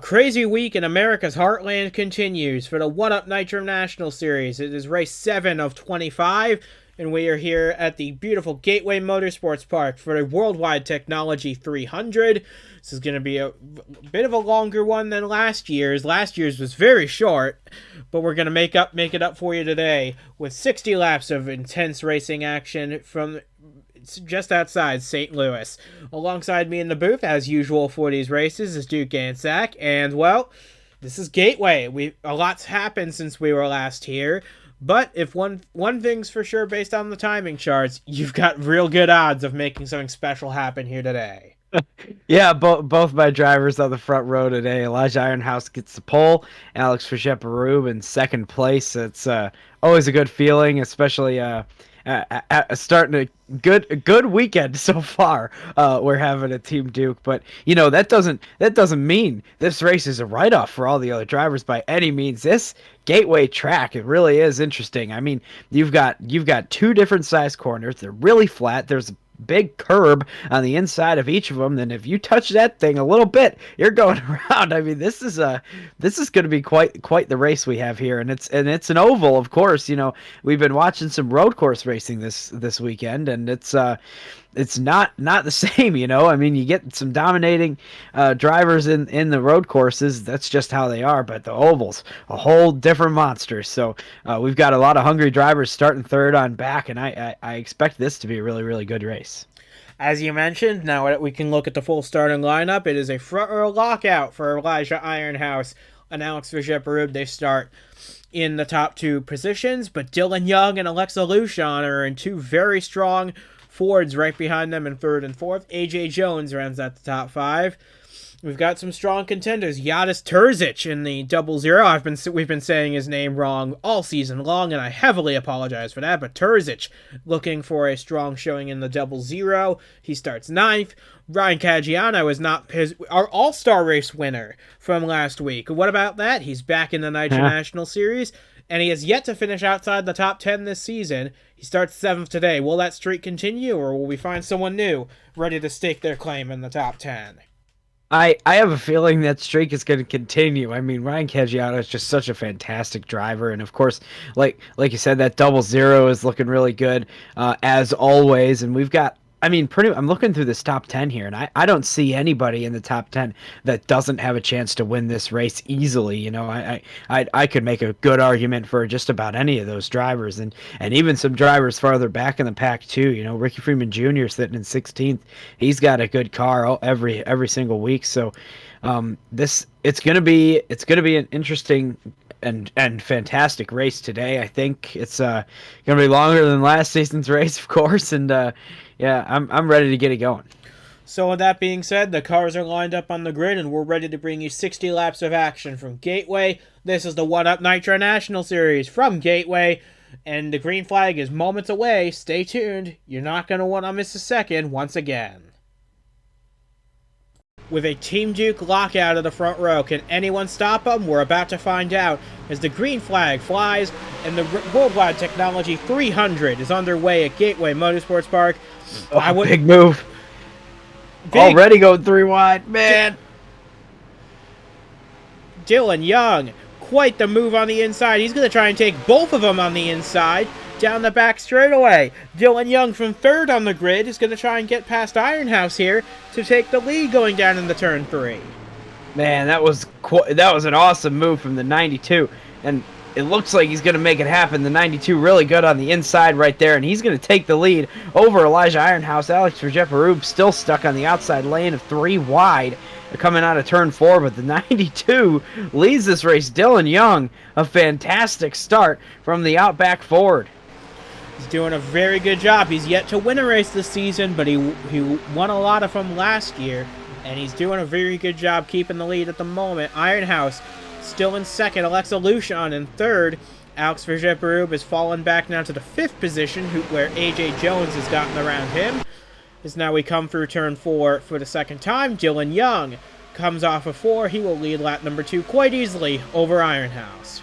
crazy week in America's Heartland continues for the One Up Nitro National Series. It is race 7 of 25, and we are here at the beautiful Gateway Motorsports Park for the Worldwide Technology 300. This is going to be a bit of a longer one than last year's. Last year's was very short, but we're going to make it up for you today with 60 laps of intense racing action from just outside St. Louis. Alongside me in the booth, as usual for these races, is Duke Gansack, and well, this is Gateway. A lot's happened since we were last here, but if one thing's for sure based on the timing charts, you've got real good odds of making something special happen here today. Yeah, both my drivers on the front row today. Elijah Ironhouse gets the pole. Alex Fischepperube in second place. It's always a good feeling, especially starting a good weekend so far. We're having a Team Duke, but that doesn't mean this race is a write-off for all the other drivers by any means. This Gateway track, it really is interesting. I mean, you've got two different size corners. They're really flat. There's a big curb on the inside of each of them. Then if you touch that thing a little bit, you're going around. I mean, this is going to be quite the race we have here, and it's an oval, of course. We've been watching some road course racing this weekend, and it's not the same. I mean, you get some dominating drivers in the road courses. That's just how they are. But the ovals, a whole different monster. So we've got a lot of hungry drivers starting third on back, and I expect this to be a really, really good race. As you mentioned, now that we can look at the full starting lineup, it is a front row lockout for Elijah Ironhouse and Alex Fischepperube. They start in the top two positions, but Dylan Young and Alexa Luchon are in two very strong Fords right behind them in third and fourth. AJ Jones rounds out the top five. We've got some strong contenders. Yadis Terzic in the 00. We've been saying his name wrong all season long, and I heavily apologize for that. But Terzic looking for a strong showing in the 00. He starts ninth. Ryan Caggiano is our All-Star race winner from last week. What about that? He's back in the Nitro National Series, and he has yet to finish outside the top 10 this season. He starts 7th today. Will that streak continue, or will we find someone new ready to stake their claim in the top 10? I have a feeling that streak is going to continue. I mean, Ryan Caggiano is just such a fantastic driver, and of course, like you said, that 00 is looking really good as always. And we've got, I'm looking through this top 10 here, and I don't see anybody in the top 10 that doesn't have a chance to win this race easily. I could make a good argument for just about any of those drivers, and even some drivers farther back in the pack too. Ricky Freeman Jr. sitting in 16th. He's got a good car every single week. So it's gonna be an interesting and fantastic race today. I think it's gonna be longer than last season's race, of course, and yeah, I'm ready to get it going. So with that being said, the cars are lined up on the grid, and we're ready to bring you 60 laps of action from Gateway. This is the One Up Nitro National Series from Gateway, and the green flag is moments away. Stay tuned. You're not going to want to miss a second once again. With a Team Duke lockout of the front row, can anyone stop them? We're about to find out as the green flag flies and the Worldwide Technology 300 is underway at Gateway Motorsports Park. Big move. Already going 3 wide, man. Dylan Young, quite the move on the inside. He's going to try and take both of them on the inside. Down the back straightaway. Dylan Young from third on the grid is going to try and get past Ironhouse here to take the lead going down in the turn 3. Man, that was an awesome move from the 92, and it looks like he's going to make it happen. The 92 really good on the inside right there, and he's going to take the lead over Elijah Ironhouse. Alex Fischepperube still stuck on the outside lane of 3 wide. Coming out of turn 4, but the 92 leads this race. Dylan Young, a fantastic start from the Outback Ford. He's doing a very good job. He's yet to win a race this season, but he won a lot of them last year, and he's doing a very good job keeping the lead at the moment. Ironhouse still in second. Alexa Luchon in third. Alex Fischepperube has fallen back now to the 5th position, where AJ Jones has gotten around him. As now we come through turn 4 for the second time. Dylan Young comes off of 4. He will lead lap number 2 quite easily over Ironhouse.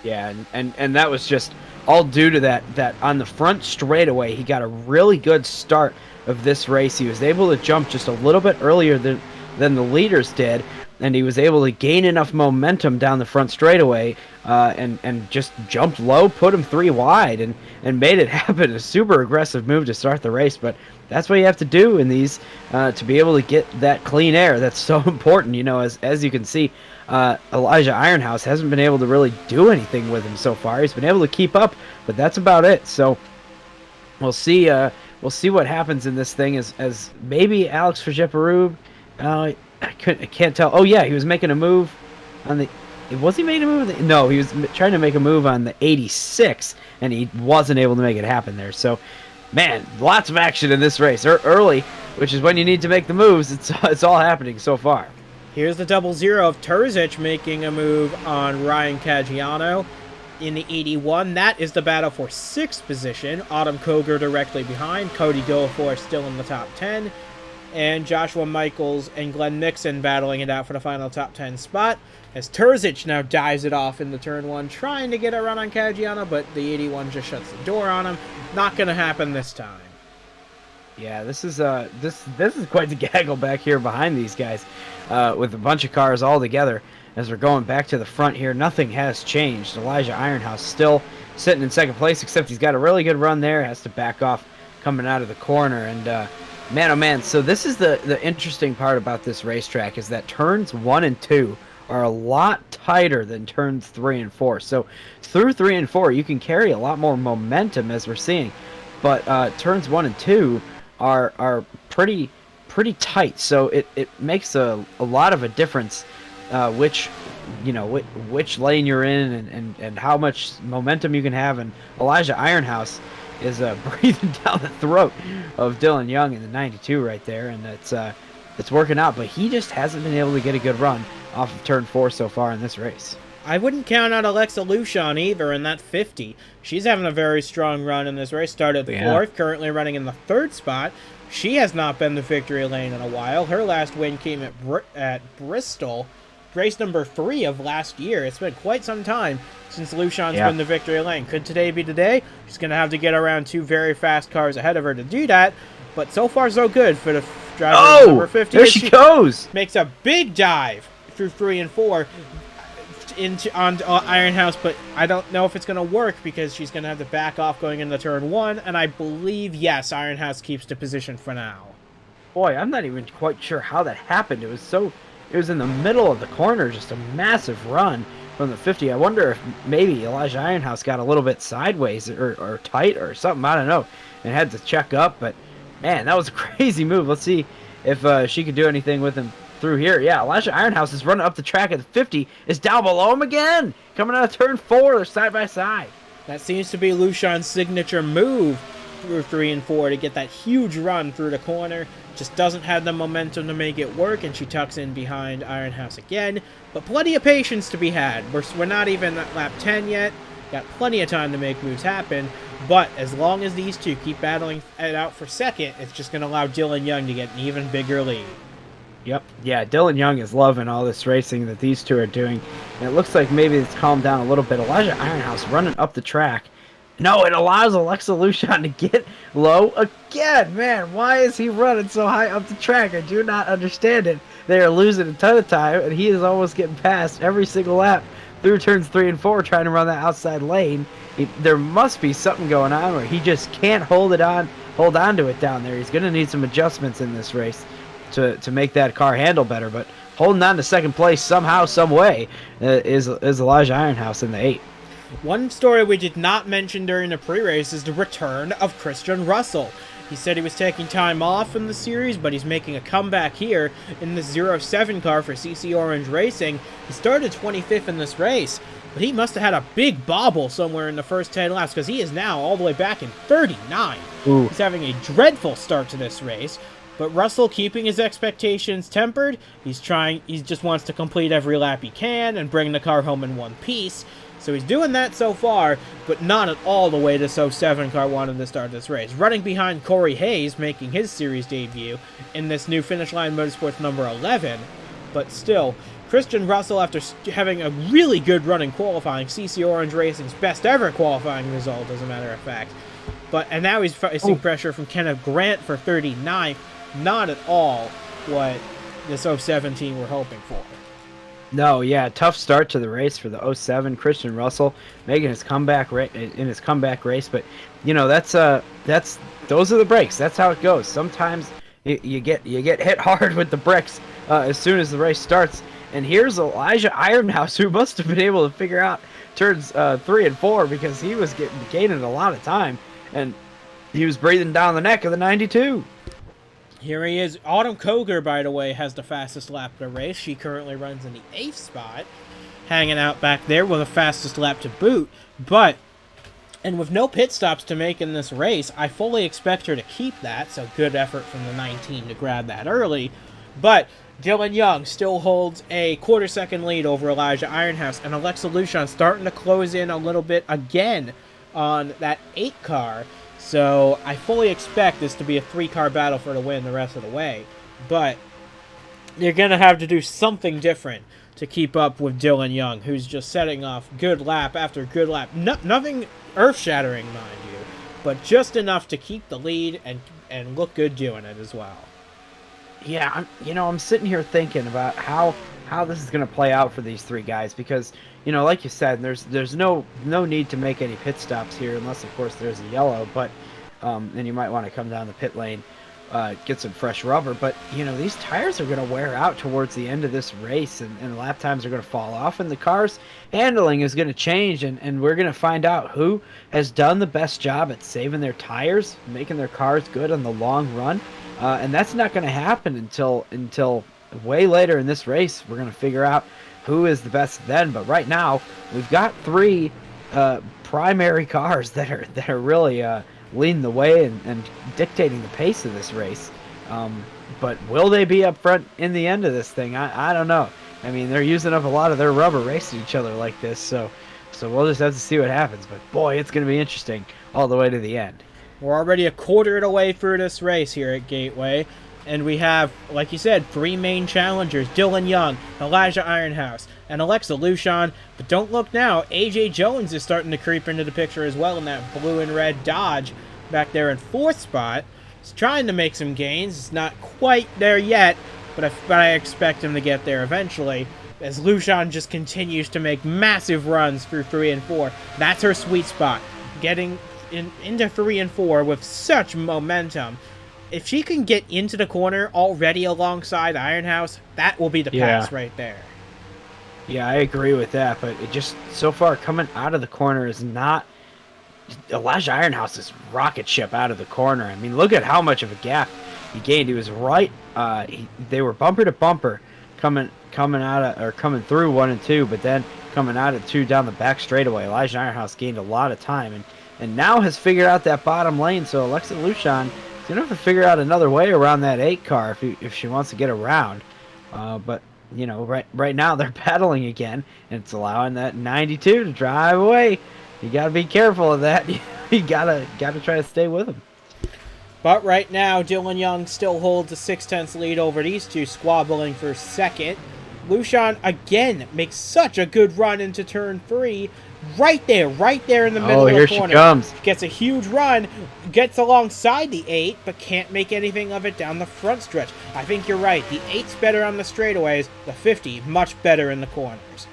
Yeah, and that was just all due to that on the front straightaway. He got a really good start of this race. He was able to jump just a little bit earlier than the leaders did, and he was able to gain enough momentum down the front straightaway, and just jumped low, put him 3 wide, and made it happen. A super aggressive move to start the race, but that's what you have to do in these to be able to get that clean air. That's so important. As you can see, Elijah Ironhouse hasn't been able to really do anything with him so far. He's been able to keep up, but that's about it. So we'll see. We'll see what happens in this thing as maybe Alex Verjeperub. I can't tell. Oh yeah, he was making a move on the. Was he making a move? No, he was trying to make a move on the 86, and he wasn't able to make it happen there. So, man, lots of action in this race early, which is when you need to make the moves. It's all happening so far. Here's the 0-0 of Terzic making a move on Ryan Caggiano in the 81. That is the battle for 6th position. Autumn Koger directly behind. Cody Goforth still in the top 10. And Joshua Michaels and Glenn Nixon battling it out for the final top 10 spot. As Terzic now dives it off in the turn 1, trying to get a run on Caggiano, but the 81 just shuts the door on him. Not going to happen this time. Yeah, this is quite the gaggle back here behind these guys, with a bunch of cars all together. As we're going back to the front here, nothing has changed. Elijah Ironhouse still sitting in 2nd place, except he's got a really good run there. Has to back off coming out of the corner. And man, oh man, so this is the interesting part about this racetrack, is that turns 1 and 2 are a lot tighter than turns 3 and 4. So through 3 and 4, you can carry a lot more momentum, as we're seeing. But turns 1 and 2 are pretty tight. So it makes a lot of a difference which lane you're in and how much momentum you can have. And Elijah Ironhouse is breathing down the throat of Dylan Young in the 92 right there, and it's working out. But he just hasn't been able to get a good run off of turn 4 so far in this race. I wouldn't count out Alexa Luchon either in that 50. She's having a very strong run in this race. Started 4th, currently running in the 3rd spot. She has not been the victory lane in a while. Her last win came at Bristol, race number 3 of last year. It's been quite some time since Luchon's been the victory lane. Could today be today? She's going to have to get around 2 very fast cars ahead of her to do that. But so far, so good for the driver number 50. There she goes! Makes a big dive through 3 and 4 on Ironhouse, but I don't know if it's going to work because she's going to have to back off going into turn 1, and I believe, yes, Ironhouse keeps the position for now. Boy, I'm not even quite sure how that happened. It was in the middle of the corner, just a massive run from the 50. I wonder if maybe Elijah Ironhouse got a little bit sideways or tight or something, I don't know, and had to check up. But man, that was a crazy move. Let's see if she could do anything with him through here. Yeah, Elijah Ironhouse is running up the track at the 50, is down below him again, coming out of turn 4. They're side by side. That seems to be Luchon's signature move through 3 and 4 to get that huge run through the corner. Just doesn't have the momentum to make it work, and she tucks in behind Ironhouse again. But plenty of patience to be had. We're not even at lap 10 yet. Got plenty of time to make moves happen. But as long as these two keep battling it out for 2nd, it's just going to allow Dylan Young to get an even bigger lead. Yep. Yeah, Dylan Young is loving all this racing that these two are doing. And it looks like maybe it's calmed down a little bit. Elijah Ironhouse running up the track. No, it allows Alexa Luchon to get low again. Man, why is he running so high up the track? I do not understand it. They are losing a ton of time, and he is almost getting past every single lap through turns 3 and 4 trying to run that outside lane. There must be something going on where he just can't hold on to it down there. He's going to need some adjustments in this race to make that car handle better. But holding on to 2nd place somehow, some way, is Elijah Ironhouse in the 8. One story we did not mention during the pre-race is the return of Christian Russell. He said he was taking time off in the series, but he's making a comeback here in the 07 car for CC Orange Racing. He started 25th in this race, but he must have had a big bobble somewhere in the first 10 laps because he is now all the way back in 39. Ooh. He's having a dreadful start to this race. But Russell, keeping his expectations tempered, he just wants to complete every lap he can and bring the car home in one piece. So he's doing that so far, but not at all the way this 07 car wanted to start this race. Running behind Corey Hayes, making his series debut in this new Finish Line Motorsports number 11. But still, Christian Russell, after having a really good run in qualifying, CC Orange Racing's best ever qualifying result, as a matter of fact. And now he's facing pressure from Kenneth Grant for 39th. Not at all what this 07 team were hoping for. No, yeah, tough start to the race for the '07 Christian Russell making his comeback in his comeback race, but that's those are the breaks. That's how it goes. Sometimes you get hit hard with the bricks as soon as the race starts. And here's Elijah Ironhouse, who must have been able to figure out turns 3 and 4 because he was gaining a lot of time, and he was breathing down the neck of the 92. Here he is. Autumn Koger, by the way, has the fastest lap of the race. She currently runs in the 8th spot, hanging out back there with the fastest lap to boot. And with no pit stops to make in this race, I fully expect her to keep that, so good effort from the 19 to grab that early. But Dylan Young still holds a quarter-second lead over Elijah Ironhouse, and Alexa Luchon starting to close in a little bit again on that 8 car. So I fully expect this to be a 3-car battle for the win the rest of the way. But you're going to have to do something different to keep up with Dylan Young, who's just setting off good lap after good lap. Nothing earth-shattering, mind you, but just enough to keep the lead and look good doing it as well. Yeah, I'm sitting here thinking about how this is going to play out for these 3 guys because, like you said, there's no need to make any pit stops here unless, of course, there's a yellow, but then you might want to come down the pit lane, get some fresh rubber, but, these tires are going to wear out towards the end of this race, and lap times are going to fall off, and the car's handling is going to change, and we're going to find out who has done the best job at saving their tires, making their cars good on the long run. And that's not going to happen until way later in this race. We're going to figure out who is the best then. But right now, we've got 3 primary cars that are really leading the way and dictating the pace of this race. But will they be up front in the end of this thing? I don't know. I mean, they're using up a lot of their rubber racing each other like this. So we'll just have to see what happens. But boy, it's going to be interesting all the way to the end. We're already a quarter of the way through this race here at Gateway, and we have, like you said, 3 main challengers, Dylan Young, Elijah Ironhouse, and Alexa Luchon. But don't look now, AJ Jones is starting to creep into the picture as well in that blue and red Dodge back there in 4th spot. He's trying to make some gains. It's not quite there yet, but I expect him to get there eventually, as Luchon just continues to make massive runs through 3 and 4. That's her sweet spot, getting into 3 and 4 with such momentum. If she can get into the corner already alongside Ironhouse, that will be the pass right there. Yeah, I agree with that, but it just so far coming out of the corner is not Elijah Ironhouse is rocket ship out of the corner. I mean, look at how much of a gap he gained. He was right. They were bumper to bumper coming through 1 and 2, but then coming out of 2 down the back straightaway. Elijah Ironhouse gained a lot of time and now has figured out that bottom lane. So Alexa Luchon is gonna have to figure out another way around that 8 car if she wants to get around. But right now they're battling again, and it's allowing that 92 to drive away. You gotta be careful of that. You gotta try to stay with them. But right now, Dylan Young still holds a 6/10 lead over these 2, squabbling for 2nd. Luchon again makes such a good run into turn 3. Right there in the middle of the corner. Here she comes. Gets a huge run, gets alongside the 8, but can't make anything of it down the front stretch. I think you're right. The 8's better on the straightaways, the 50 much better in the corners.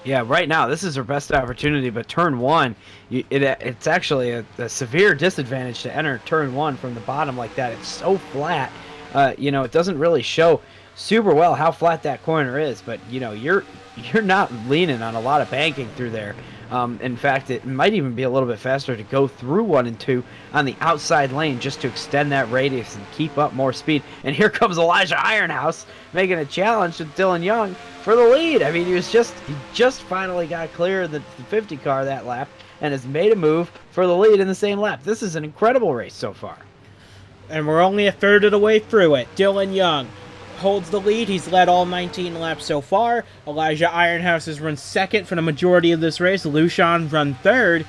Yeah, right now this is her best opportunity, but turn 1, it's actually a severe disadvantage to enter turn 1 from the bottom like that. It's so flat. It doesn't really show super well how flat that corner is, but you're not leaning on a lot of banking through there. In fact, it might even be a little bit faster to go through 1 and 2 on the outside lane just to extend that radius and keep up more speed. And here comes Elijah Ironhouse making a challenge to Dylan Young for the lead. I mean, he just finally got clear of the 50 car that lap and has made a move for the lead in the same lap. This is an incredible race so far. And we're only a third of the way through it. Dylan Young holds the lead. He's led all 19 laps so far. Elijah Ironhouse has run 2nd for the majority of this race. Luchon run 3rd.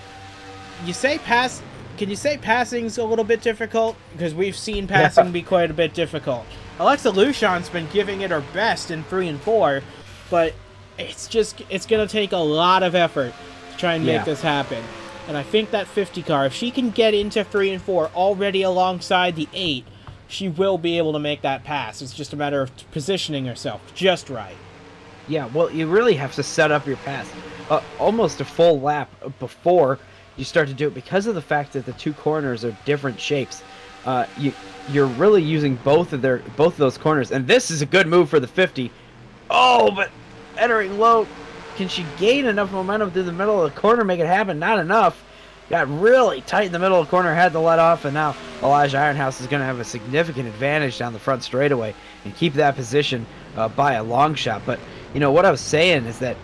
Can you say passing's a little bit difficult? Because we've seen passing be quite a bit difficult. Alexa Luchon's been giving it her best in 3 and 4, but it's going to take a lot of effort to try and make this happen. And I think that 50 car, if she can get into 3 and 4 already alongside the 8, she will be able to make that pass. It's just a matter of positioning herself just right. Yeah, well, you really have to set up your pass almost a full lap before you start to do it because of the fact that the two corners are different shapes. You're really using both of those corners, and this is a good move for the 50. Oh, but entering low, can she gain enough momentum through the middle of the corner, make it happen? Not enough. Got really tight in the middle of the corner, had to let off, and now Elijah Ironhouse is going to have a significant advantage down the front straightaway and keep that position by a long shot. But you know what I was saying is that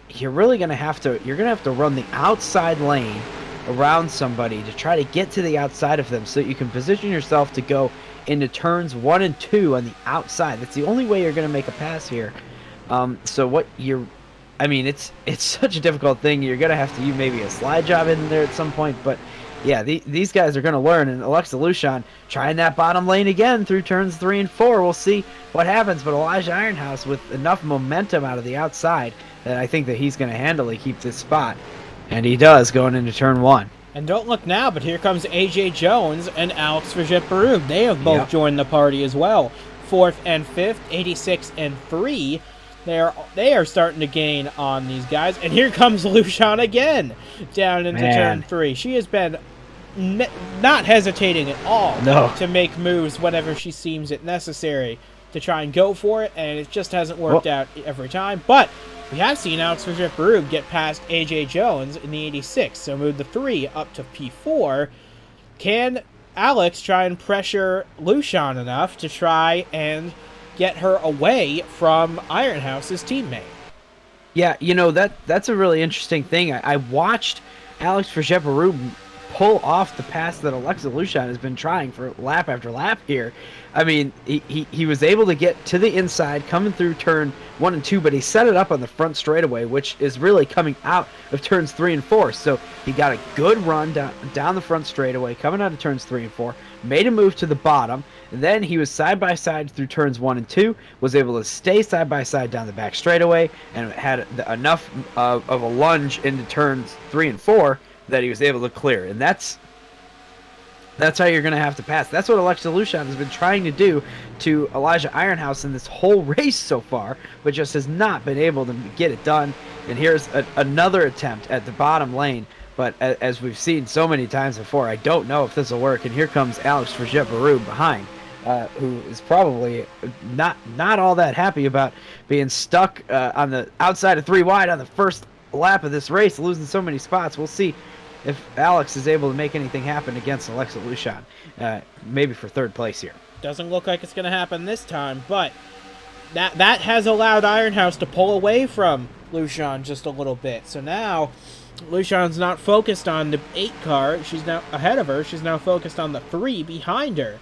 you're really going to have to run the outside lane around somebody to try to get to the outside of them so that you can position yourself to go into turns 1 and 2 on the outside. That's the only way you're going to make a pass here. It's such a difficult thing. You're going to have to use maybe a slide job in there at some point, but yeah, these guys are going to learn, and Alexa Luchon trying that bottom lane again through turns 3 and 4. We'll see what happens, but Elijah Ironhouse with enough momentum out of the outside that I think that he's going to handily keep this spot, and he does going into turn 1. And don't look now, but here comes AJ Jones and Alex Verget-Barub. They have both joined the party as well. 4th and 5th, 86 and 3. They are starting to gain on these guys. And here comes Luchon again down into turn 3. She has been not hesitating at all to make moves whenever she seems it necessary to try and go for it, and it just hasn't worked out every time. But we have seen Alex Verget-Barub get past AJ Jones in the 86, so move the 3 up to P4. Can Alex try and pressure Luchon enough to try and get her away from Ironhouse's teammate? Yeah, that's a really interesting thing. I watched Alex Verget-Barub pull off the pass that Alexa Luchon has been trying for lap after lap here. I mean, he was able to get to the inside coming through turn 1 and 2, but he set it up on the front straightaway, which is really coming out of turns 3 and 4. So he got a good run down the front straightaway coming out of turns 3 and 4, made a move to the bottom, and then he was side by side through turns 1 and 2, was able to stay side by side down the back straightaway, and had enough of a lunge into turns 3 and 4 that he was able to clear. And that's how you're going to have to pass. That's what Alexa Luchon has been trying to do to Elijah Ironhouse in this whole race so far, but just has not been able to get it done. And here's another attempt at the bottom lane, but as we've seen so many times before, I don't know if this will work. And here comes Alex Verget-Barub behind, who is probably not all that happy about being stuck on the outside of 3 wide on the first lap of this race, losing so many spots. We'll see if Alex is able to make anything happen against Alexa Luchon, maybe for 3rd place here. Doesn't look like it's going to happen this time, but that has allowed Ironhouse to pull away from Luchon just a little bit. So now Luchon's not focused on the 8 car. She's now ahead of her. She's now focused on the 3 behind her,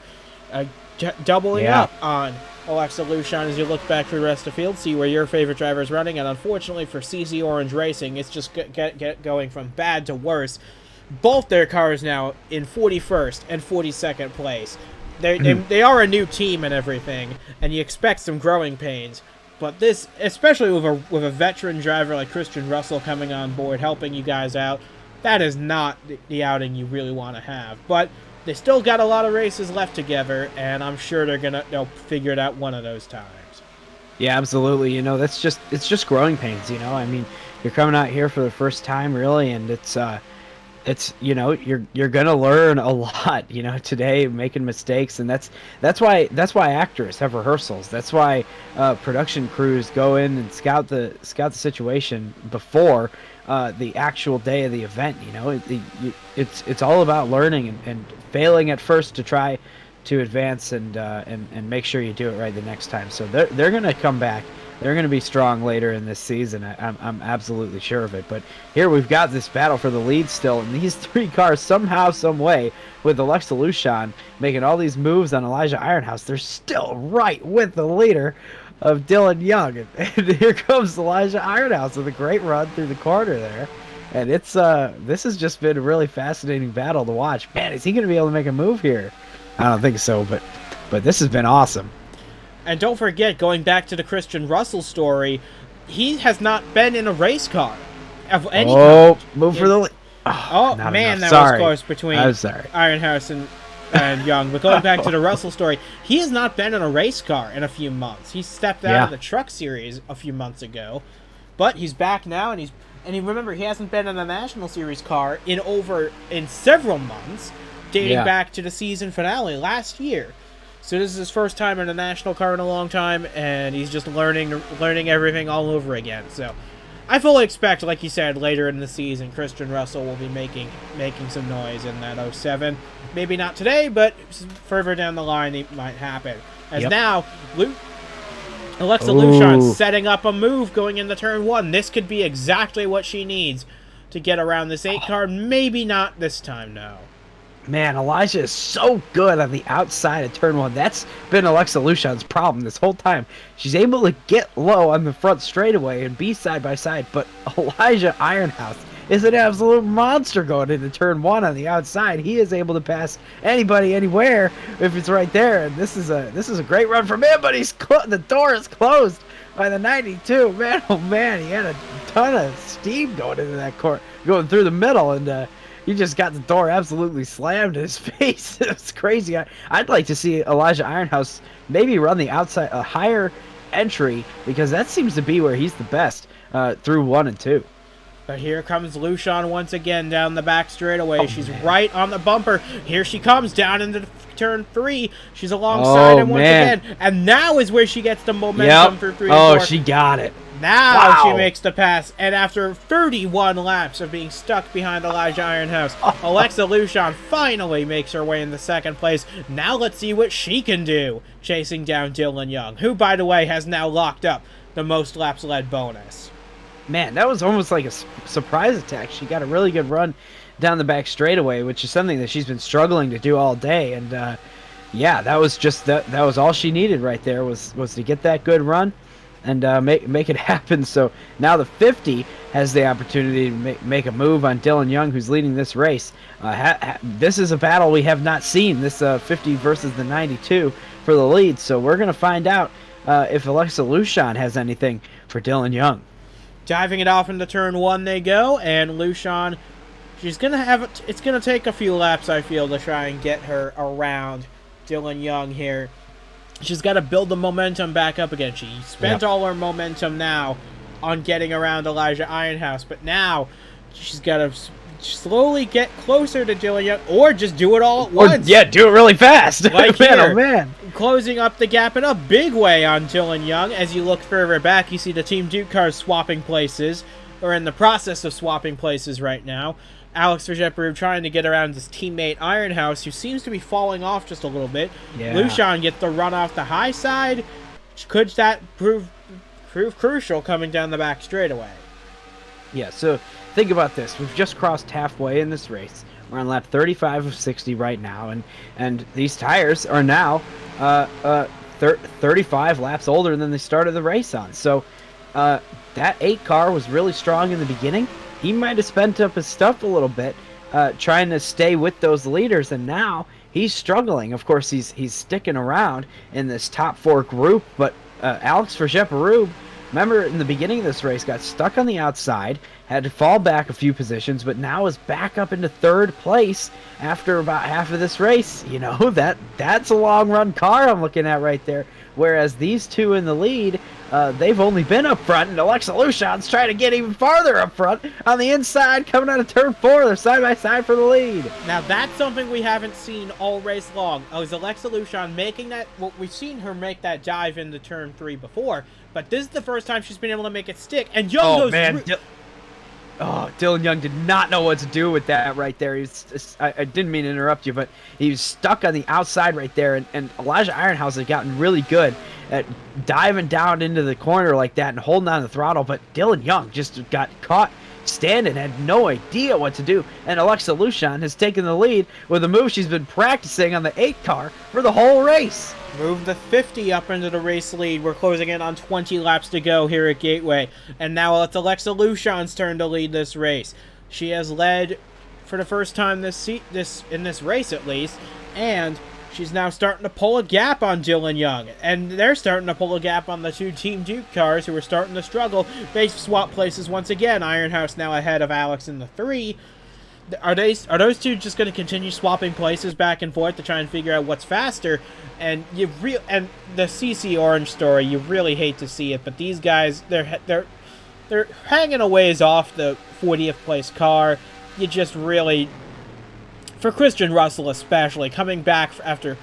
doubling up on Alexa Luchon as you look back through the rest of the field, see where your favorite driver is running. And unfortunately for CC Orange Racing, it's just get going from bad to worse. Both their cars now in 41st and 42nd place. They are a new team and everything, and you expect some growing pains. But this, especially with a veteran driver like Christian Russell coming on board, helping you guys out, that is not the outing you really want to have. But they still got a lot of races left together, and I'm sure they'll figure it out one of those times. Yeah, absolutely. It's just growing pains. I mean, you're coming out here for the first time, really, and it's you're gonna learn a lot. Today, making mistakes, and that's why actors have rehearsals. That's why production crews go in and scout the situation before the actual day of the event. It's all about learning and failing at first to try to advance and make sure you do it right the next time. So they're gonna come back. They're going to be strong later in this season. I'm absolutely sure of it. But here we've got this battle for the lead still, and these 3 cars somehow, some way, with Alexa Luchon making all these moves on Elijah Ironhouse, they're still right with the leader of Dylan Young. And here comes Elijah Ironhouse with a great run through the corner there. And this has just been a really fascinating battle to watch. Man, is he going to be able to make a move here? I don't think so, but this has been awesome. And don't forget, going back to the Christian Russell story, he has not been in a race car of any kind. Move for the lead. Oh man, enough. That was close between I'm sorry. Ironhouse and and Young. But going back to the Russell story, he has not been in a race car in a few months. He stepped out of the truck series a few months ago, but he's back now, and remember, he hasn't been in a National Series car in several months, dating back to the season finale last year. So this is his first time in a national car in a long time, and he's just learning everything all over again. So I fully expect, like you said, later in the season, Christian Russell will be making some noise in that 07. Maybe not today, but further down the line it might happen. As now, Alexa Luchon setting up a move going into turn 1. This could be exactly what she needs to get around this 8 car. Maybe not this time, no. Man, Elijah is so good on the outside of turn 1. That's been Alexa Luchon's problem this whole time. She's able to get low on the front straightaway and be side by side, but Elijah Ironhouse is an absolute monster going into turn 1 on the outside. He is able to pass anybody anywhere if it's right there. And this is a great run from him, but the door is closed by the 92. Man, oh man, he had a ton of steam going into that court, going through the middle, and he just got the door absolutely slammed in his face. It was crazy. I'd like to see Elijah Ironhouse maybe run the outside, a higher entry, because that seems to be where he's the best through 1 and 2. But here comes Luchon once again down the back straightaway. She's right on the bumper. Here she comes down into turn 3. She's alongside him once again. And now is where she gets the momentum for 3 and 4. She got it. Now she makes the pass, and after 31 laps of being stuck behind Elijah Ironhouse, Alexa Luchon finally makes her way into second place. Now let's see what she can do, chasing down Dylan Young, who, by the way, has now locked up the most laps led bonus. Man, that was almost like a surprise attack. She got a really good run down the back straightaway, which is something that she's been struggling to do all day. And yeah, that was just that was all she needed right there was to get that good run and make it happen. So now the 50 has the opportunity to make a move on Dylan Young, who's leading this race. This is a battle we have not seen, this 50 versus the 92 for the lead. So we're going to find out if Alexa Luchon has anything for Dylan Young. Diving it off into turn 1 they go, and Luchon, she's going to have it. It's going to take a few laps, I feel, to try and get her around Dylan Young here. She's got to build the momentum back up again. She spent all her momentum now on getting around Elijah Ironhouse, but now she's got to slowly get closer to Dylan Young, or just do it all at once. Yeah, do it really fast. Like man, here, oh man. Closing up the gap in a big way on Dylan Young. As you look further back, you see the Team Duke cars swapping places, or in the process of swapping places right now. Alex Verjepperu trying to get around his teammate Ironhouse, who seems to be falling off just a little bit. Yeah. Luchon gets the run off the high side. Could that prove crucial coming down the back straightaway? Yeah, so think about this. We've just crossed halfway in this race. We're on lap 35 of 60 right now, and these tires are now 35 laps older than they started the race on. So that 8 car was really strong in the beginning. He might have spent up his stuff a little bit trying to stay with those leaders, and now he's struggling. Of course, he's sticking around in this top 4 group, but Alex Verjepperu, remember in the beginning of this race, got stuck on the outside, had to fall back a few positions, but now is back up into 3rd place after about half of this race. You know, that's a long run car I'm looking at right there. Whereas these two in the lead, they've only been up front, and Alexa Luchon's trying to get even farther up front on the inside, coming out of turn 4. They're side by side for the lead. Now that's something we haven't seen all race long. Is Alexa Luchon making that? Well, we've seen her make that dive into turn 3 before, but this is the first time she's been able to make it stick. And Young goes. Man. Dylan Young did not know what to do with that right there. I didn't mean to interrupt you, but he was stuck on the outside right there, and Elijah Ironhouse had gotten really good at diving down into the corner like that and holding on the throttle, but Dylan Young just got caught standing, had no idea what to do, and Alexa Luchon has taken the lead with a move she's been practicing on the 8 car for the whole race. Move the 50 up into the race lead. We're closing in on 20 laps to go here at Gateway. And now it's Alexa Luchon's turn to lead this race. She has led for the first time in this race at least, and she's now starting to pull a gap on Dylan Young. And they're starting to pull a gap on the 2 Team Duke cars who are starting to struggle. They swap places once again. Ironhouse now ahead of Alex in the 3. are those two just going to continue swapping places back and forth to try and figure out what's faster? And and the CC Orange story, you really hate to see it, but these guys, they're hanging a ways off the 40th place car. You just really, for Christian Russell especially, coming back after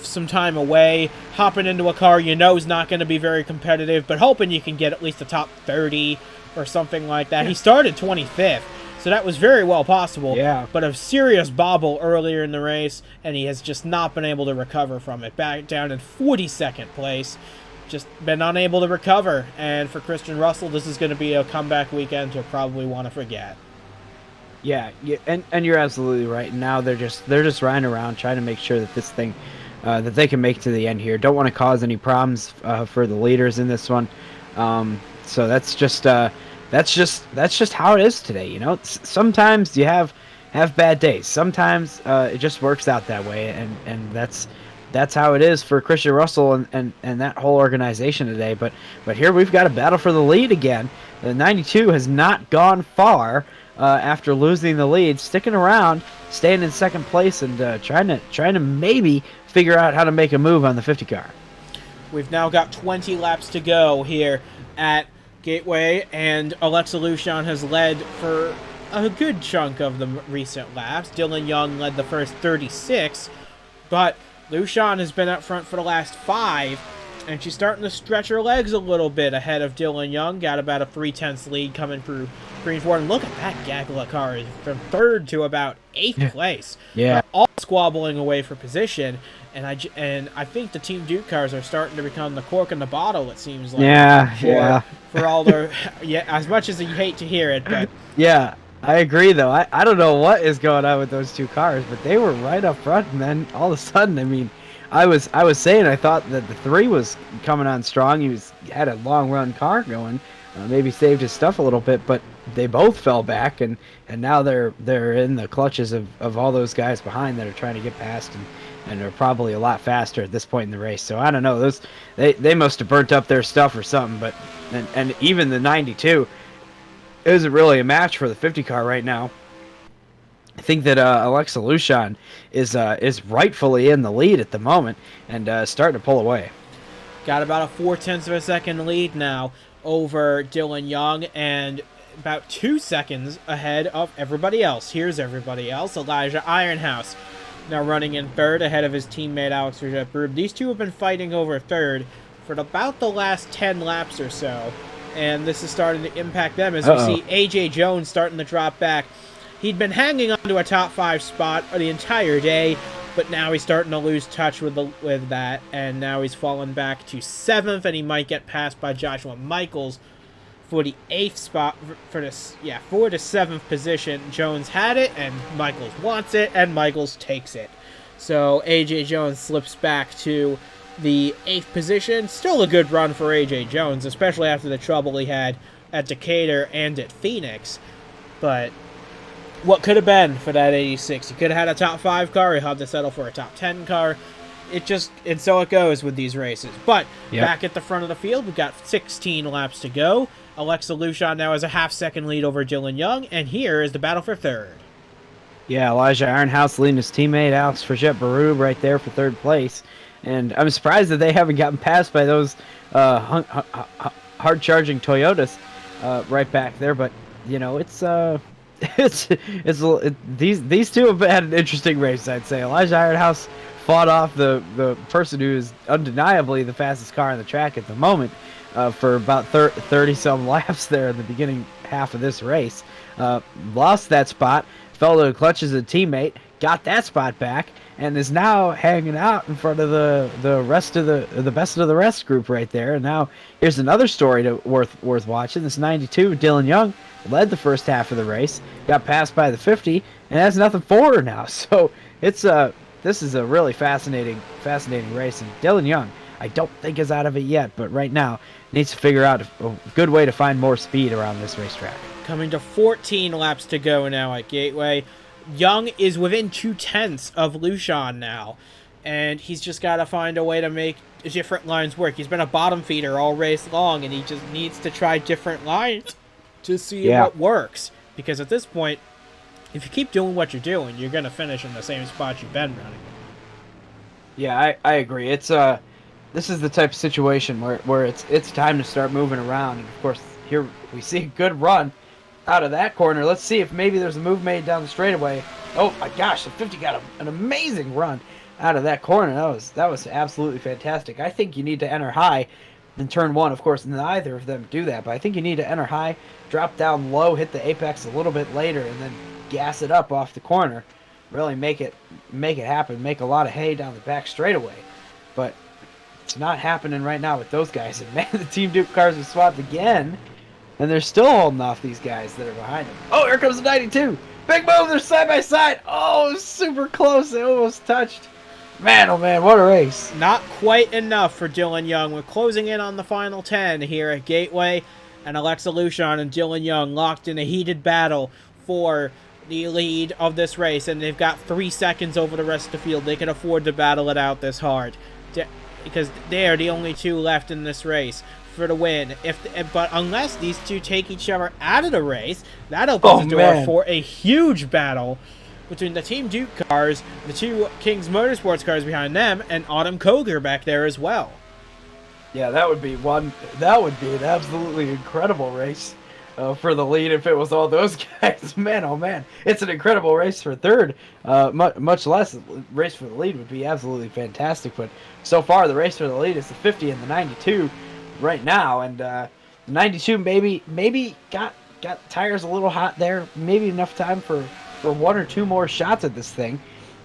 some time away, hopping into a car you know is not going to be very competitive, but hoping you can get at least the top 30 or something like that. He started 25th, so that was very well possible. Yeah. But a serious bobble earlier in the race, and he has just not been able to recover from it. Back down in 42nd place. Just been unable to recover. And for Christian Russell, this is going to be a comeback weekend he'll probably want to forget. Yeah, and you're absolutely right. Now they're just riding around trying to make sure that this thing that they can make to the end here. Don't want to cause any problems for the leaders in this one. So that's just how it is today. You know, sometimes you have bad days. Sometimes it just works out that way, and that's how it is for Christian Russell and that whole organization today. But here we've got a battle for the lead again. The 92 has not gone far. After losing the lead, sticking around, staying in second place, and trying to maybe figure out how to make a move on the 50 car. We've now got 20 laps to go here at Gateway, and Alexa Luchon has led for a good chunk of the recent laps. Dylan Young led the first 36, but Luchon has been up front for the last 5, and she's starting to stretch her legs a little bit ahead of Dylan Young. Got about a 3/10 lead coming through Green Ford. And look at that Gagla car from 3rd to about 8th place. Yeah. All squabbling away for position. And I think the Team Duke cars are starting to become the cork in the bottle, it seems like. Yeah. For all their... Yeah, as much as you hate to hear it, but... Yeah, I agree, though. I don't know what is going on with those two cars, but they were right up front, and then all of a sudden, I mean... I was saying I thought that the 3 was coming on strong. He had a long run car going, maybe saved his stuff a little bit, but they both fell back, and now they're in the clutches of all those guys behind that are trying to get past, and they're probably a lot faster at this point in the race. So I don't know, they must have burnt up their stuff or something. But and even the 92 isn't really a match for the 50 car right now. I think that Alexa Luchon is rightfully in the lead at the moment and starting to pull away. Got about a 0.4 of a second lead now over Dylan Young, and about 2 seconds ahead of everybody else. Here's everybody else. Elijah Ironhouse now running in 3rd ahead of his teammate Alex Verjep. These two have been fighting over 3rd for about the last 10 laps or so, and this is starting to impact them as we see AJ Jones starting to drop back. He'd been hanging on to a top 5 spot the entire day, but now he's starting to lose touch with that, and now he's fallen back to 7th, and he might get passed by Joshua Michaels for the 8th spot for the 7th position. Jones had it, and Michaels wants it, and Michaels takes it. So AJ Jones slips back to the 8th position. Still a good run for AJ Jones, especially after the trouble he had at Decatur and at Phoenix, but what could have been for that 86? He could have had a top 5 car. He had to settle for a top 10 car. And so it goes with these races. But back at the front of the field, we've got 16 laps to go. Alexa Luchon now has a half-second lead over Dylan Young, and here is the battle for 3rd. Yeah, Elijah Ironhouse leading his teammate Alex Verjep right there for 3rd place. And I'm surprised that they haven't gotten passed by those hard-charging Toyotas right back there. But, you know, these two have had an interesting race, I'd say. Elijah Ironhouse fought off the person who is undeniably the fastest car on the track at the moment for about 30-some laps there in the beginning half of this race. Lost that spot, fell to the clutches of a teammate, got that spot back, and is now hanging out in front of the rest of the best of the rest group right there. And now here's another story worth watching. This 92, Dylan Young, led the first half of the race, got passed by the 50, and has nothing for her now. So this is a really fascinating race. And Dylan Young, I don't think is out of it yet, but right now needs to figure out a good way to find more speed around this racetrack. Coming to 14 laps to go now at Gateway. Young is within 0.2 of Luchon now, and he's just got to find a way to make different lines work. He's been a bottom feeder all race long, and he just needs to try different lines to see what works. Because at this point, if you keep doing what you're doing, you're going to finish in the same spot you've been running. Yeah, I agree. It's this is the type of situation where it's time to start moving around. And of course, here we see a good run out of that corner. Let's see if maybe there's a move made down the straightaway. Oh my gosh, the 50 got an amazing run out of that corner. That was absolutely fantastic. I think you need to enter high in turn one. Of course, neither of them do that, but I think you need to enter high, drop down low, hit the apex a little bit later, and then gas it up off the corner. Really make it happen. Make a lot of hay down the back straightaway. But it's not happening right now with those guys. And man, the Team Duke cars have swapped again, and they're still holding off these guys that are behind them. Oh, here comes the 92. Big move. They're side by side. Oh, super close. They almost touched. Man, oh man, what a race. Not quite enough for Dylan Young. We're closing in on the final 10 here at Gateway, and Alexa Luchon and Dylan Young locked in a heated battle for the lead of this race, and they've got 3 seconds over the rest of the field. They can afford to battle it out this hard, because they are the only two left in this race for the win. But unless these two take each other out of the race, that opens the door for a huge battle between the Team Duke cars, the two Kings Motorsports cars behind them, and Autumn Koger back there as well. Yeah, that would be an absolutely incredible race for the lead if it was all those guys. Man, oh man, it's an incredible race for third. Much less race for the lead would be absolutely fantastic. But so far, the race for the lead is the 50 and the 92 right now, and the 92 maybe got tires a little hot there. Maybe enough time for 1 or 2 more shots at this thing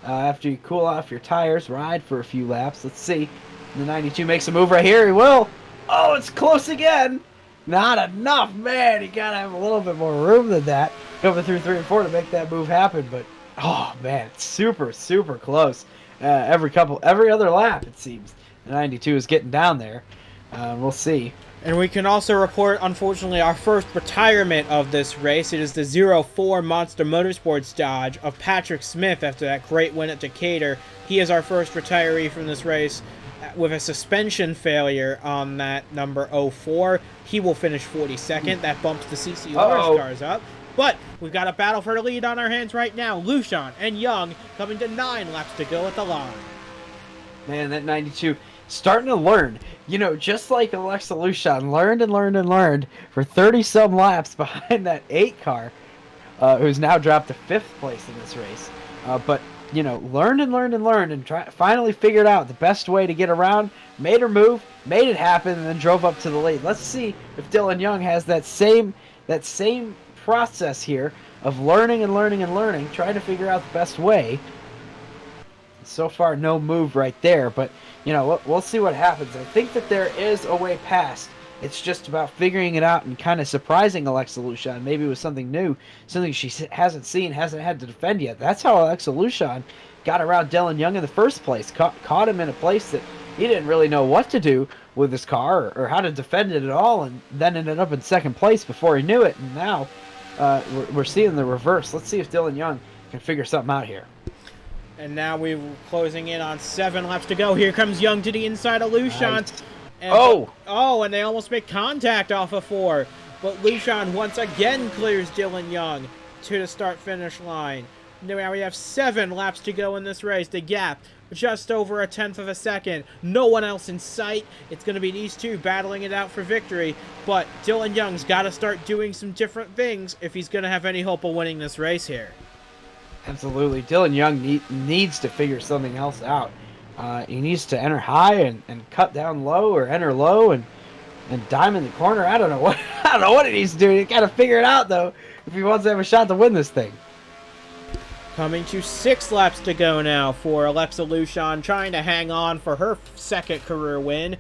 after you cool off your tires, ride for a few laps. Let's see. The 92 makes a move right here. He will. Oh, it's close again. Not enough, man. You gotta have a little bit more room than that coming through 3 and 4 to make that move happen. But oh man, it's super close. Every other lap it seems. The 92 is getting down there. We'll see. And we can also report, unfortunately, our first retirement of this race. It is the 04 Monster Motorsports Dodge of Patrick Smith after that great win at Decatur. He is our first retiree from this race with a suspension failure on that number 04. He will finish 42nd. That bumps the CCR's cars up. But we've got a battle for the lead on our hands right now. Luchon and Young coming to 9 laps to go at the line. Man, that 92... starting to learn, just like Alexa Luchon learned for 30-some laps behind that 8 car, who's now dropped to 5th place in this race. But, learned and finally figured out the best way to get around, made her move, made it happen, and then drove up to the lead. Let's see if Dylan Young has that same process here of learning, trying to figure out the best way. So far, no move right there, but we'll see what happens. I think that there is a way past. It's just about figuring it out and kind of surprising Alexa Luchon, maybe with something new, something she hasn't seen, hasn't had to defend yet. That's how Alexa Luchon got around Dylan Young in the first place, caught him in a place that he didn't really know what to do with his car or how to defend it at all, and then ended up in 2nd place before he knew it. And now we're seeing the reverse. Let's see if Dylan Young can figure something out here. And now we're closing in on 7 laps to go. Here comes Young to the inside of Luchon. Nice. And, and they almost make contact off of 4. But Luchon once again clears Dylan Young to the start-finish line. Now we have 7 laps to go in this race. The gap just over a 1/10 of a second. No one else in sight. It's going to be these two battling it out for victory. But Dylan Young's got to start doing some different things if he's going to have any hope of winning this race here. Absolutely. Dylan Young needs to figure something else out. He needs to enter high and cut down low, or enter low and diamond the corner. I don't know what he needs to do. He got to figure it out, though, if he wants to have a shot to win this thing. Coming to 6 laps to go now for Alexa Luchon, trying to hang on for her 2nd career win,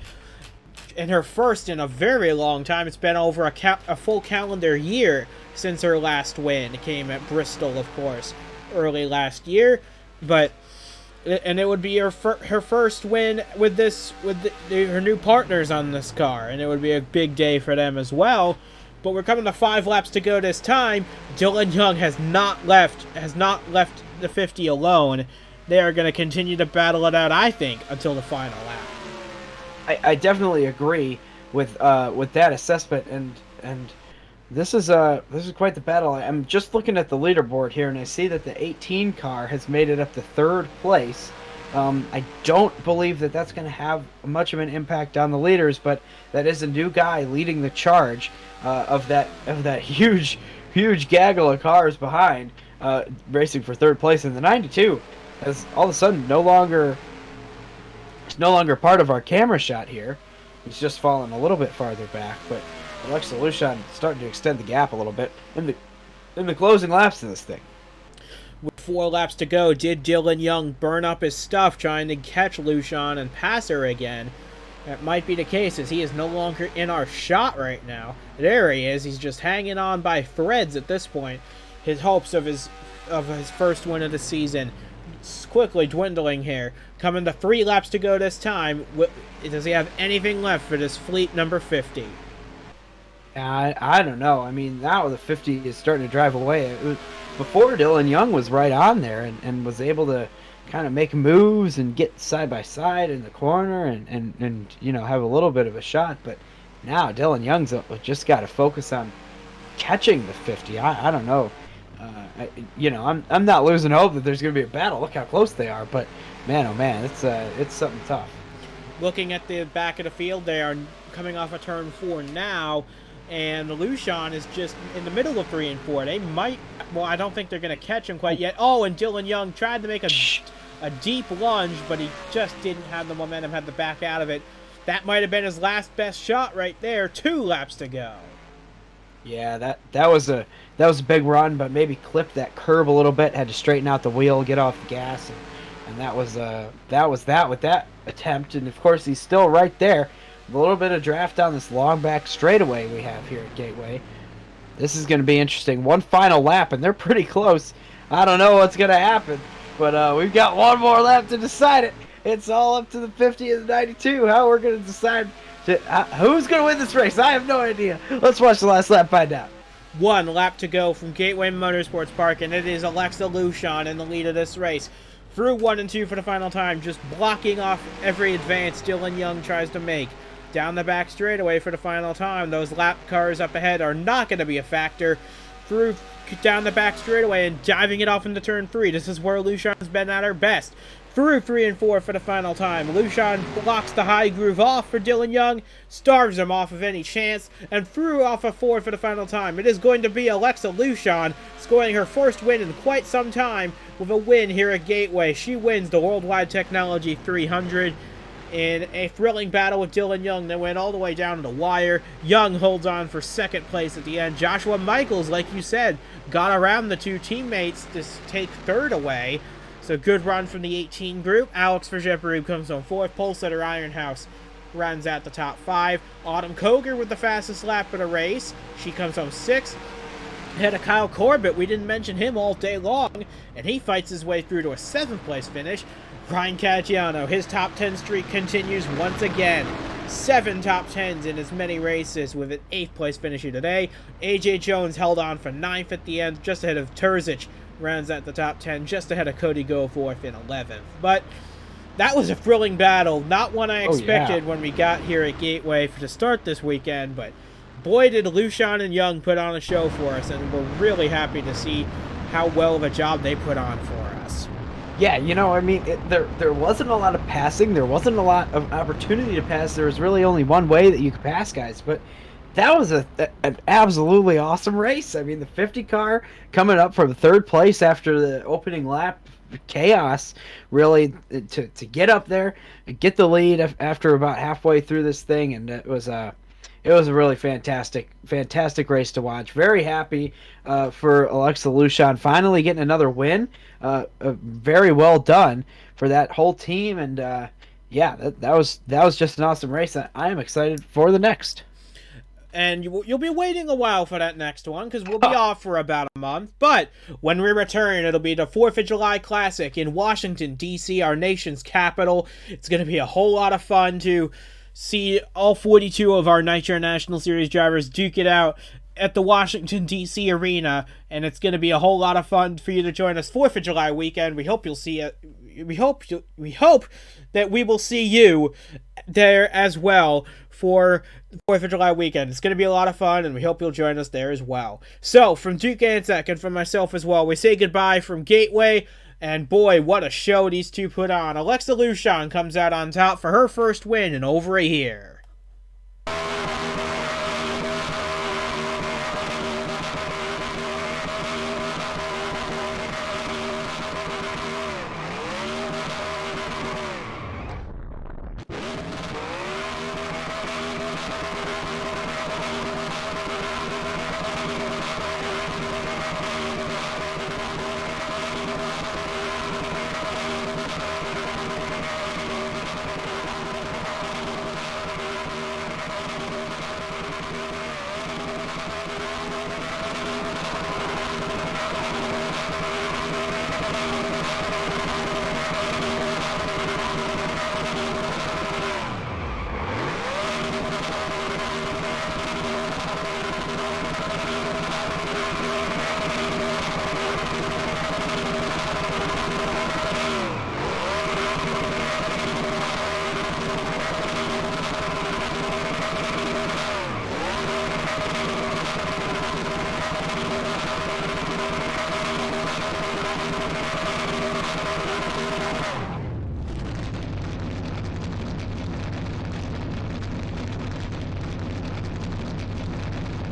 and her first in a very long time. It's been over a full calendar year since her last win. It came at Bristol, of course, early last year, and it would be her first win with her new partners on this car, and it would be a big day for them as well. But we're coming to 5 laps to go this time. Dylan Young has not left the 50 alone. They are going to continue to battle it out, I think, until the final lap. I definitely agree with that assessment, and This is quite the battle. I'm just looking at the leaderboard here, and I see that the 18 car has made it up to third place. I don't believe that that's going to have much of an impact on the leaders, but that is a new guy leading the charge of that huge gaggle of cars behind, racing for third place. And the 92 is all of a sudden it's no longer part of our camera shot here. He's just fallen a little bit farther back, but Alexa Luchon starting to extend the gap a little bit in the closing laps of this thing. With 4 laps to go, did Dylan Young burn up his stuff trying to catch Luchon and pass her again? That might be the case, as he is no longer in our shot right now. There he is. He's just hanging on by threads at this point. His hopes of his first win of the season quickly dwindling here. Coming to 3 laps to go this time. Does he have anything left for this fleet number 50? I don't know. I mean, now the 50 is starting to drive away. Before, Dylan Young was right on there and was able to kind of make moves and get side by side in the corner and have a little bit of a shot. But now Dylan Young's just got to focus on catching the 50. I don't know. I'm not losing hope that there's going to be a battle. Look how close they are. But man, oh man, it's something tough. Looking at the back of the field, they are coming off of turn 4 now. And Luchon is just in the middle of 3 and 4. They might... Well, I don't think they're going to catch him quite yet. Oh, and Dylan Young tried to make a deep lunge, but he just didn't have the momentum, had to back out of it. That might have been his last best shot right there. 2 laps to go. Yeah, that was a big run, but maybe clipped that curb a little bit. Had to straighten out the wheel, get off the gas, and that was that with that attempt. And of course, he's still right there. A little bit of draft on this long back straightaway we have here at Gateway. This is going to be interesting. One final lap, and they're pretty close. I don't know what's going to happen, but we've got one more lap to decide it. It's all up to the 50 and the 92. How we're going to decide who's going to win this race. I have no idea. Let's watch the last lap, find out. 1 lap to go from Gateway Motorsports Park, and it is Alexa Luchon in the lead of this race. Through 1 and 2 for the final time, just blocking off every advance Dylan Young tries to make. Down the back straightaway for the final time. Those lap cars up ahead are not going to be a factor. Through down the back straightaway and diving it off into turn 3. This is where Luchon's been at her best. Through 3 and 4 for the final time. Luchon blocks the high groove off for Dylan Young, starves him off of any chance, and through off of 4 for the final time. It is going to be Alexa Luchon scoring her first win in quite some time with a win here at Gateway. She wins the Worldwide Technology 300. In a thrilling battle with Dylan Young that went all the way down to the wire. Young holds on for second place at the end. Joshua Michaels, like you said, got around the 2 teammates to take third away. So good run from the 18 group. Alex Vergeperube comes on 4th. Polesetter Ironhouse runs out the top 5. Autumn Koger with the fastest lap of the race. She comes home 6th. Ahead of Kyle Corbett, we didn't mention him all day long, and he fights his way through to a 7th place finish. Ryan Caggiano, his top 10 streak continues once again. 7 top 10s in as many races with an 8th place finish here today. AJ Jones held on for 9th at the end, just ahead of Terzic. Rounds at the top 10, just ahead of Cody Goforth in 11th. But that was a thrilling battle. Not one I expected when we got here at Gateway to start this weekend, but boy did Luchon and Young put on a show for us, and we're really happy to see how well of a job they put on for us. Yeah, I mean, there wasn't a lot of passing. There wasn't a lot of opportunity to pass. There was really only one way that you could pass guys, but that was an absolutely awesome race. I mean, the 50 car coming up from 3rd place after the opening lap chaos, really, to get up there, get the lead after about halfway through this thing, and it was a really fantastic race to watch. Very happy for Alexa Luchon finally getting another win. Very well done for that whole team, and that was just an awesome race. I am excited for the next. And you'll be waiting a while for that next one, because we'll be off for about a month. But when we return, it'll be the 4th of July Classic in Washington, D.C., our nation's capital. It's going to be a whole lot of fun to see all 42 of our Nitro National Series drivers duke it out at the Washington, D.C. arena, and it's going to be a whole lot of fun for you to join us 4th of July weekend. We hope you'll see it. We hope that we will see you there as well for the 4th of July weekend. It's going to be a lot of fun, and we hope you'll join us there as well. So, from Duke Antek and from myself as well, we say goodbye from Gateway, and boy, what a show these two put on. Alexa Luchon comes out on top for her first win in over a year.